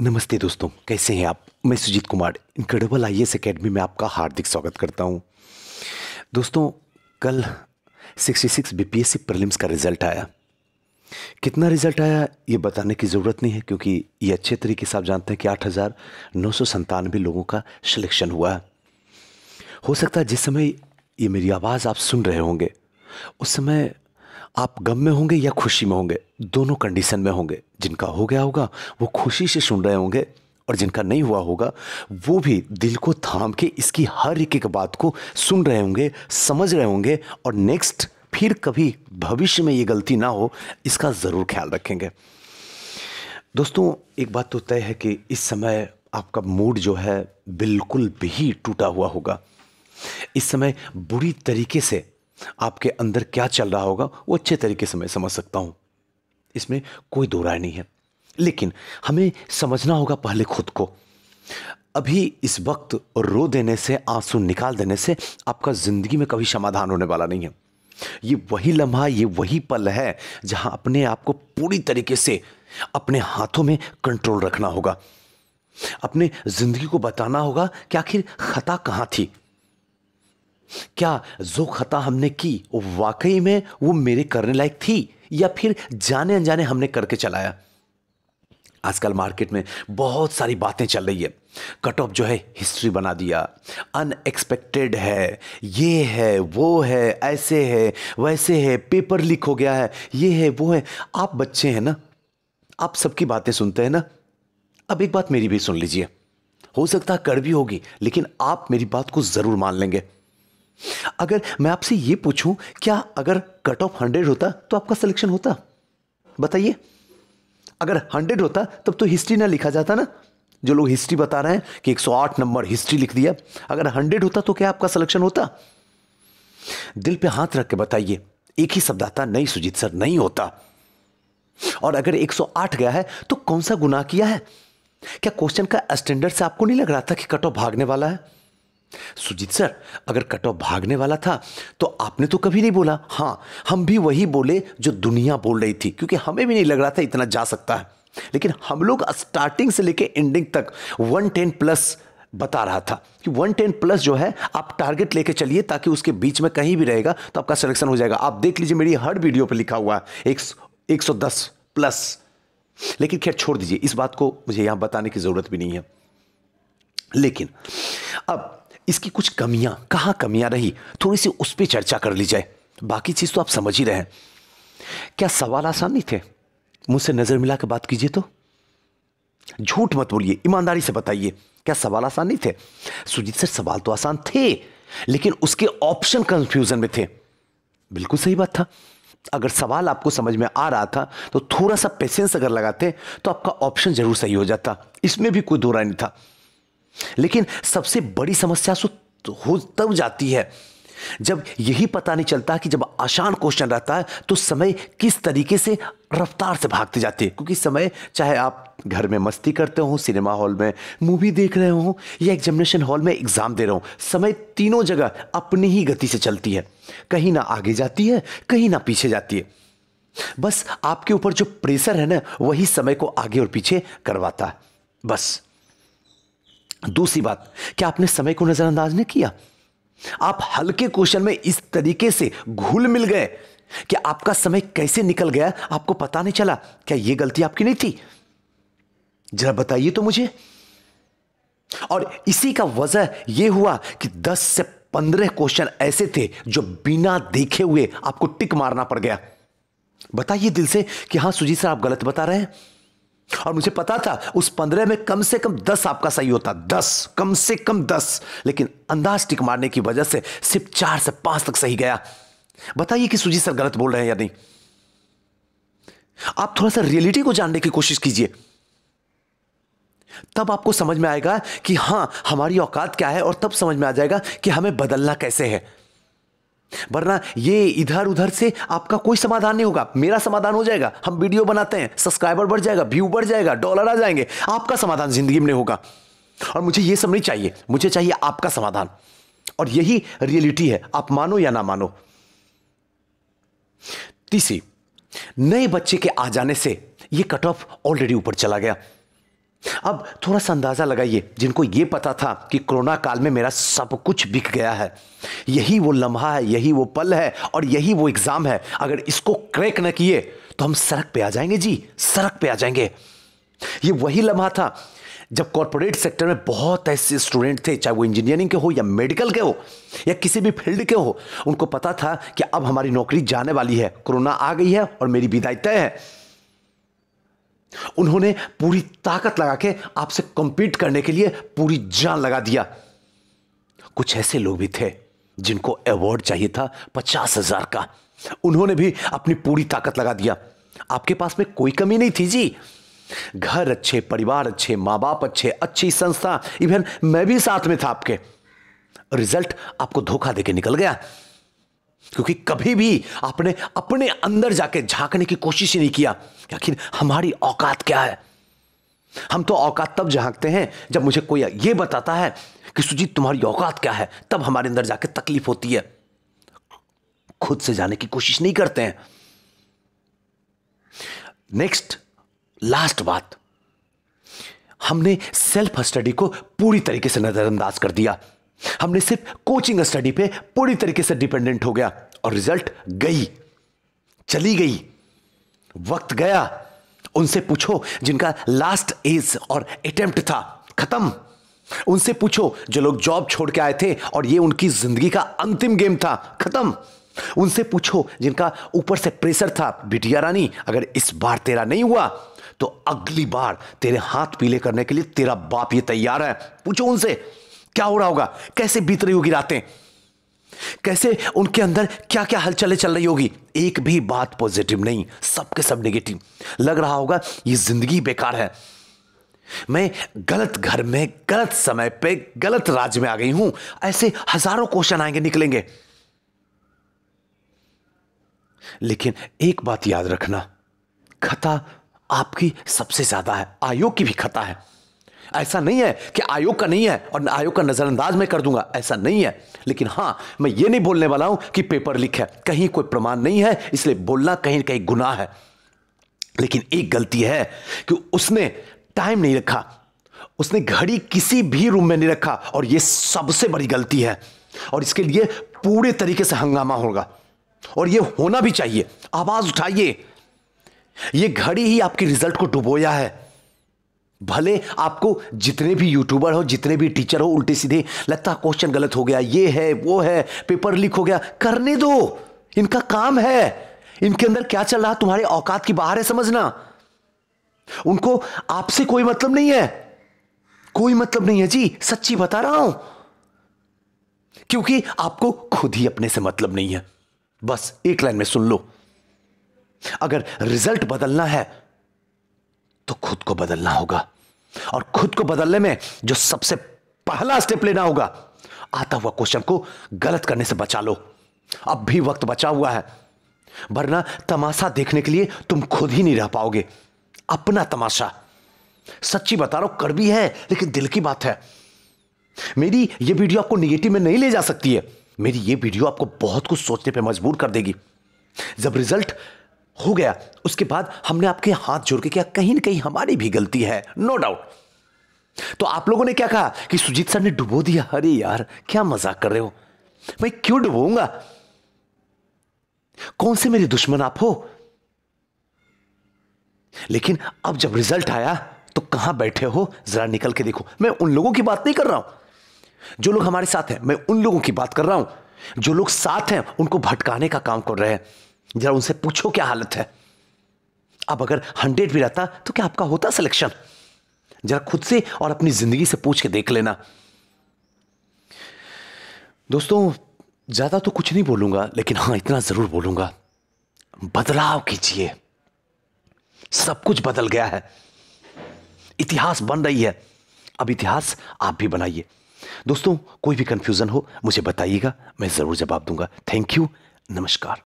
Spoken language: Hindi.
नमस्ते दोस्तों, कैसे हैं आप। मैं Sujeet Kumar incredible IAS academy में आपका हार्दिक स्वागत करता हूं। दोस्तों, कल 66 बीपीएससी प्रीलिम्स का रिजल्ट आया। कितना रिजल्ट आया ये बताने की ज़रूरत नहीं है, क्योंकि ये अच्छे तरीके से आप जानते हैं कि 8,997 लोगों का सिलेक्शन हुआ है। हो सकता है जिस समय ये मेरी आवाज़ आप सुन रहे होंगे उस समय आप गम में होंगे या खुशी में होंगे, दोनों कंडीशन में होंगे। जिनका हो गया होगा वो खुशी से सुन रहे होंगे, और जिनका नहीं हुआ होगा वो भी दिल को थाम के इसकी हर एक एक बात को सुन रहे होंगे, समझ रहे होंगे, और नेक्स्ट फिर कभी भविष्य में ये गलती ना हो इसका ज़रूर ख्याल रखेंगे। दोस्तों, एक बात तो तय है कि इस समय आपका मूड जो है बिल्कुल भी टूटा हुआ होगा। इस समय बुरी तरीके से आपके अंदर क्या चल रहा होगा वो अच्छे तरीके से मैं समझ सकता हूं, इसमें कोई दो राय नहीं है। लेकिन हमें समझना होगा पहले खुद को। अभी इस वक्त रो देने से, आंसू निकाल देने से आपका जिंदगी में कभी समाधान होने वाला नहीं है। ये वही लम्हा, ये वही पल है जहां अपने आप को पूरी तरीके से अपने हाथों में कंट्रोल रखना होगा। अपने जिंदगी को बताना होगा कि आखिर खता कहां थी। क्या जो खता हमने की वो वाकई में वो मेरे करने लायक थी, या फिर जाने अनजाने हमने करके चलाया। आजकल मार्केट में बहुत सारी बातें चल रही है। कट ऑफ जो है हिस्ट्री बना दिया, अनएक्सपेक्टेड है, ये है, वो है, ऐसे है, वैसे है, पेपर लीक हो गया है, ये है, वो है। आप बच्चे हैं ना, आप सबकी बातें सुनते हैं ना। अब एक बात मेरी भी सुन लीजिए। हो सकता है कड़वी होगी, लेकिन आप मेरी बात को जरूर मान लेंगे। अगर मैं आपसे यह पूछूं, क्या अगर कट ऑफ 100 होता तो आपका सिलेक्शन होता? बताइए। अगर 100 होता तब तो हिस्ट्री ना लिखा जाता ना। जो लोग हिस्ट्री बता रहे हैं कि 108 नंबर हिस्ट्री लिख दिया, अगर 100 होता तो क्या आपका सिलेक्शन होता? दिल पे हाथ रख के बताइए। एक ही शब्द आता, नहीं सुजीत सर, नहीं होता। और अगर 108 गया है तो कौन सा गुनाह किया है? क्या क्वेश्चन का स्टैंडर्ड से आपको नहीं लग रहा था कि कट ऑफ भागने वाला है? सुजीत सर, अगर कट ऑफ भागने वाला था तो आपने तो कभी नहीं बोला। हां, हम भी वही बोले जो दुनिया बोल रही थी, क्योंकि हमें भी नहीं लग रहा था इतना जा सकता है। लेकिन हम लोग स्टार्टिंग से लेके एंडिंग तक 110 प्लस बता रहा था कि 110 प्लस जो है आप टारगेट लेके चलिए, ताकि उसके बीच में कहीं भी रहेगा तो आपका सिलेक्शन हो जाएगा। आप देख लीजिए, मेरी हर वीडियो पे लिखा हुआ है 110 प्लस। लेकिन खैर छोड़ दीजिए, इस बात को मुझे यहां बताने की जरूरत भी नहीं है। लेकिन अब इसकी कुछ कमियां, कहां कमियां रही, थोड़ी सी उस पर चर्चा कर ली जाए। बाकी चीज तो आप समझ ही रहे हैं। क्या सवाल आसान नहीं थे? मुझसे नजर मिला के बात कीजिए तो। झूठ मत बोलिए, ईमानदारी से बताइए, क्या सवाल आसान नहीं थे? सुजीत सर, सवाल तो आसान थे, लेकिन उसके ऑप्शन कंफ्यूजन में थे। बिल्कुल सही बात था। अगर सवाल आपको समझ में आ रहा था तो थोड़ा सा पेशेंस अगर लगाते तो आपका ऑप्शन जरूर सही हो जाता, इसमें भी कोई दो राय नहीं था। लेकिन सबसे बड़ी समस्या हो तब जाती है जब यही पता नहीं चलता कि जब आसान क्वेश्चन रहता है तो समय किस तरीके से रफ्तार से भागते जाते हैं। क्योंकि समय, चाहे आप घर में मस्ती करते हो, सिनेमा हॉल में मूवी देख रहे हो, या एग्जामिनेशन हॉल में एग्जाम दे रहे हो, समय तीनों जगह अपनी ही गति से चलती है। कहीं ना आगे जाती है, कहीं ना पीछे जाती है। बस आपके ऊपर जो प्रेशर है ना, वही समय को आगे और पीछे करवाता है, बस। दूसरी बात, क्या आपने समय को नजरअंदाज नहीं किया? आप हल्के क्वेश्चन में इस तरीके से घुल मिल गए कि आपका समय कैसे निकल गया आपको पता नहीं चला। क्या यह गलती आपकी नहीं थी? जरा बताइए तो मुझे। और इसी का वजह यह हुआ कि 10 से 15 क्वेश्चन ऐसे थे जो बिना देखे हुए आपको टिक मारना पड़ गया। बताइए दिल से कि हां सुजीत सर, आप गलत बता रहे हैं। और मुझे पता था उस 15 में कम से कम 10 आपका सही होता, 10, कम से कम 10। लेकिन अंदाज टिक मारने की वजह से सिर्फ 4 से 5 तक सही गया। बताइए कि सुजीत सर गलत बोल रहे हैं या नहीं। आप थोड़ा सा रियलिटी को जानने की कोशिश कीजिए, तब आपको समझ में आएगा कि हां, हमारी औकात क्या है, और तब समझ में आ जाएगा कि हमें बदलना कैसे है। वरना ये इधर उधर से आपका कोई समाधान नहीं होगा। मेरा समाधान हो जाएगा, हम वीडियो बनाते हैं, सब्सक्राइबर बढ़ जाएगा, व्यू बढ़ जाएगा, डॉलर आ जाएंगे। आपका समाधान जिंदगी में नहीं होगा, और मुझे ये सब नहीं चाहिए। मुझे चाहिए आपका समाधान, और यही रियलिटी है, आप मानो या ना मानो। तीसरी, नए बच्चे के आ जाने से ये कट ऑफ ऑलरेडी ऊपर चला गया। अब थोड़ा सा अंदाजा लगाइए, जिनको ये पता था कि कोरोना काल में मेरा सब कुछ बिक गया है, यही वो लम्हा है, यही वो पल है और यही वो एग्जाम है, अगर इसको क्रैक न किए तो हम सड़क पे आ जाएंगे जी, सड़क पे आ जाएंगे। ये वही लम्हा था जब कॉर्पोरेट सेक्टर में बहुत ऐसे स्टूडेंट थे, चाहे वो इंजीनियरिंग के हो या मेडिकल के हो या किसी भी फील्ड के हो, उनको पता था कि अब हमारी नौकरी जाने वाली है, कोरोना आ गई है और मेरी विदाई तय है। उन्होंने पूरी ताकत लगा के आपसे कॉम्पीट करने के लिए पूरी जान लगा दिया। कुछ ऐसे लोग भी थे जिनको अवार्ड चाहिए था 50,000 का, उन्होंने भी अपनी पूरी ताकत लगा दिया। आपके पास में कोई कमी नहीं थी जी, घर अच्छे, परिवार अच्छे, मां बाप अच्छे, अच्छी संस्था, इवन मैं भी साथ में था आपके। रिजल्ट आपको धोखा देके निकल गया, क्योंकि कभी भी आपने अपने अंदर जाके झांकने की कोशिश ही नहीं किया कि आखिर हमारी औकात क्या है। हम तो औकात तब झांकते हैं जब मुझे कोई ये बताता है कि सुजीत तुम्हारी औकात क्या है, तब हमारे अंदर जाके तकलीफ होती है। खुद से जाने की कोशिश नहीं करते हैं। नेक्स्ट, लास्ट बात, हमने सेल्फ स्टडी को पूरी तरीके से नजरअंदाज कर दिया। हमने सिर्फ कोचिंग स्टडी पे पूरी तरीके से डिपेंडेंट हो गया और रिजल्ट गई, चली गई, वक्त गया। उनसे पूछो जिनका लास्ट एज और अटेम्प्ट था, खत्म। उनसे पूछो जो लोग जॉब छोड़ के आए थे और ये उनकी जिंदगी का अंतिम गेम था, खत्म। उनसे पूछो जिनका ऊपर से प्रेशर था, बिटिया रानी अगर इस बार तेरा नहीं हुआ तो अगली बार तेरे हाथ पीले करने के लिए तेरा बाप ये तैयार है। पूछो उनसे क्या हो रहा होगा, कैसे बीत रही होगी रातें, कैसे उनके अंदर क्या क्या हलचलें चल रही होगी। एक भी बात पॉजिटिव नहीं, सबके सब नेगेटिव। लग रहा होगा ये जिंदगी बेकार है, मैं गलत घर में गलत समय पे गलत राज्य में आ गई हूं। ऐसे हजारों क्वेश्चन आएंगे, निकलेंगे। लेकिन एक बात याद रखना, खता आपकी सबसे ज्यादा है, आयोग की भी खता है। ऐसा नहीं है कि आयोग का नहीं है और आयोग का नजरअंदाज मैं कर दूंगा, ऐसा नहीं है। लेकिन हां, मैं ये नहीं बोलने वाला हूं कि पेपर लीक है, कहीं कोई प्रमाण नहीं है, इसलिए बोलना कहीं ना कहीं गुनाह है। लेकिन एक गलती है कि उसने टाइम नहीं रखा, उसने घड़ी किसी भी रूम में नहीं रखा, और यह सबसे बड़ी गलती है। और इसके लिए पूरे तरीके से हंगामा होगा और यह होना भी चाहिए। आवाज उठाइए, यह घड़ी ही आपके रिजल्ट को डुबोया है। भले आपको जितने भी यूट्यूबर हो, जितने भी टीचर हो, उल्टे सीधे लगता क्वेश्चन गलत हो गया, ये है वो है, पेपर लीक हो गया, करने दो, इनका काम है। इनके अंदर क्या चल रहा तुम्हारे औकात की बाहर है, समझना। उनको आपसे कोई मतलब नहीं है, कोई मतलब नहीं है जी, सच्ची बता रहा हूं। क्योंकि आपको खुद ही अपने से मतलब नहीं है। बस एक लाइन में सुन लो, अगर रिजल्ट बदलना है तो खुद को बदलना होगा, और खुद को बदलने में जो सबसे पहला स्टेप लेना होगा, आता हुआ क्वेश्चन को गलत करने से बचा लो। अब भी वक्त बचा हुआ है, वरना तमाशा देखने के लिए तुम खुद ही नहीं रह पाओगे। अपना तमाशा, सच्ची बता रहा हूं, कड़वी है लेकिन दिल की बात है। मेरी ये वीडियो आपको नेगेटिव में नहीं ले जा सकती है, मेरी ये वीडियो आपको बहुत कुछ सोचने पे मजबूर कर देगी। जब रिजल्ट हो गया उसके बाद हमने आपके हाथ जोड़ के किया, कहीं ना कहीं हमारी भी गलती है, नो डाउट। तो आप लोगों ने क्या कहा कि सुजीत सर ने डुबो दिया। अरे यार क्या मजाक कर रहे हो, मैं क्यों डुबोऊंगा, कौन से मेरे दुश्मन आप हो। लेकिन अब जब रिजल्ट आया तो कहां बैठे हो, जरा निकल के देखो। मैं उन लोगों की बात नहीं कर रहा हूं जो लोग हमारे साथ हैं, मैं उन लोगों की बात कर रहा हूं जो लोग साथ हैं उनको भटकाने का काम कर रहे हैं। जरा उनसे पूछो क्या हालत है। अब अगर 100 भी रहता तो क्या आपका होता सिलेक्शन। जरा खुद से और अपनी जिंदगी से पूछ के देख लेना। दोस्तों ज्यादा तो कुछ नहीं बोलूंगा, लेकिन हां इतना जरूर बोलूंगा, बदलाव कीजिए। सब कुछ बदल गया है, इतिहास बन रही है, अब इतिहास आप भी बनाइए। दोस्तों कोई भी कंफ्यूजन हो मुझे बताइएगा, मैं जरूर जवाब दूंगा। थैंक यू, नमस्कार।